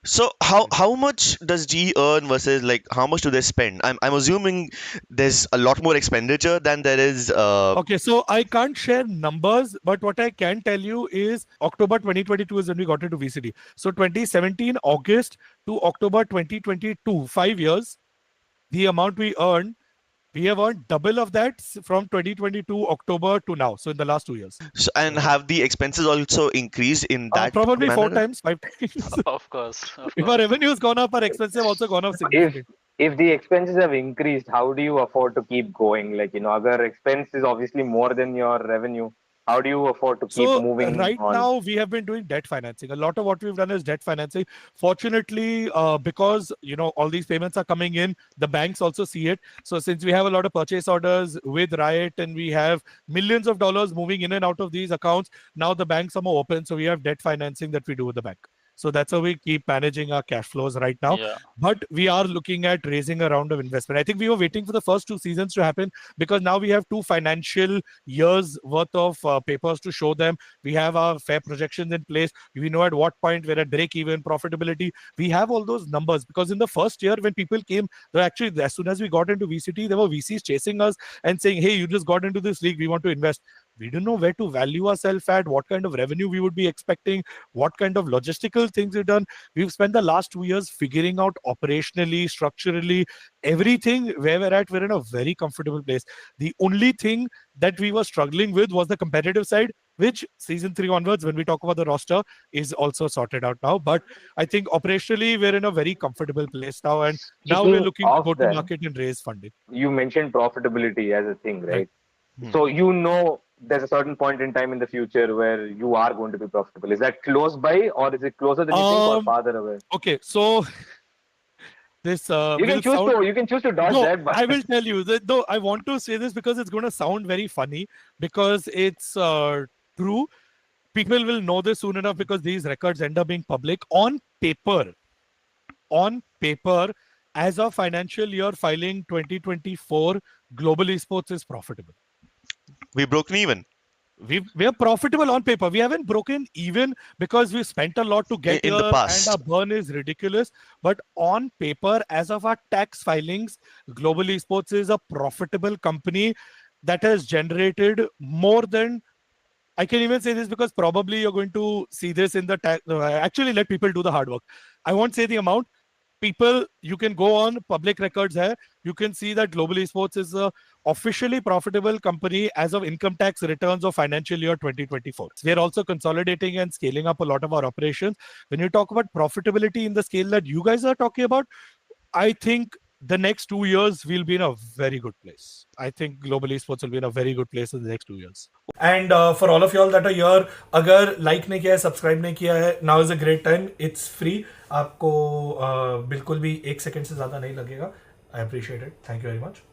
So how much does G earn versus like how much do they spend? I'm assuming there's a lot more expenditure than there is. Okay, so I can't share numbers, but what I can tell you is October 2022 is when we got into VCD. So 2017 August to October 2022, 5 years, the amount we have earned double of that from 2022 October to now. So in the last 2 years. So, and have the expenses also increased in that Probably four manner? times, 5 times. Of course, of If our course. revenue has gone up, our expenses have also gone up if significantly. if the expenses have increased, how do you afford to keep going? Like, other expense is obviously more than your revenue. How do you afford to keep So moving right on? now we have been doing debt financing. A lot of what we've done is debt financing. Fortunately, because all these payments are coming in, the banks also see it. So since we have a lot of purchase orders with Riot and we have millions of dollars moving in and out of these accounts, now the banks are more open. So we have debt financing that we do with the bank. So that's how we keep managing our cash flows right now. Yeah. But we are looking at raising a round of investment. I think we were waiting for the first 2 seasons to happen because now we have 2 financial years worth of papers to show them. We have our fair projections in place. We know at what point we're at break even profitability. We have all those numbers because in the first year when people came, actually as soon as we got into VCT, there were VCs chasing us and saying, hey, you just got into this league, we want to invest. We didn't know where to value ourselves at, what kind of revenue we would be expecting, what kind of logistical things we've done. We've spent the last 2 years figuring out operationally, structurally, everything where we're at. We're in a very comfortable place. The only thing that we were struggling with was the competitive side, which season 3 onwards, when we talk about the roster, is also sorted out now. But I think operationally, we're in a very comfortable place now. And now we're Speaking looking to of go to that, market and raise funding. you mentioned profitability as a thing, Right. right? Hmm. So there's a certain point in time in the future where you are going to be profitable. Is that close by, or is it closer than you think, or farther away? Okay. So this You can will choose sound. to you can choose to dodge No, that, but I will tell you that though I want to say this because it's going to sound very funny because it's true. People will know this soon enough because these records end up being public on paper. On paper, as of financial year filing 2024, Global Esports is profitable. We broken even We are profitable on paper. We haven't broken even because we spent a lot to get in the here and past. our burn is ridiculous. But on paper, as of our tax filings, Global Esports is a profitable company that has generated more than. I can even say this because probably you're going to see this in the tax. Actually, let people do the hard work. I won't say the amount. People, you can go on public records here. You can see that Global Esports is a officially profitable company as of income tax returns of financial year 2024. We are also consolidating and scaling up a lot of our operations. When you talk about profitability in the scale that you guys are talking about, I think the next 2 years we'll be in a very good place. I think Global Esports will be in a very good place in the next 2 years. And for all of y'all that are here, अगर like नहीं किया है, subscribe नहीं किया है, now is a great time. It's free. आपको बिल्कुल भी 1 सेकंड से ज़्यादा नहीं लगेगा. I appreciate it. Thank you very much.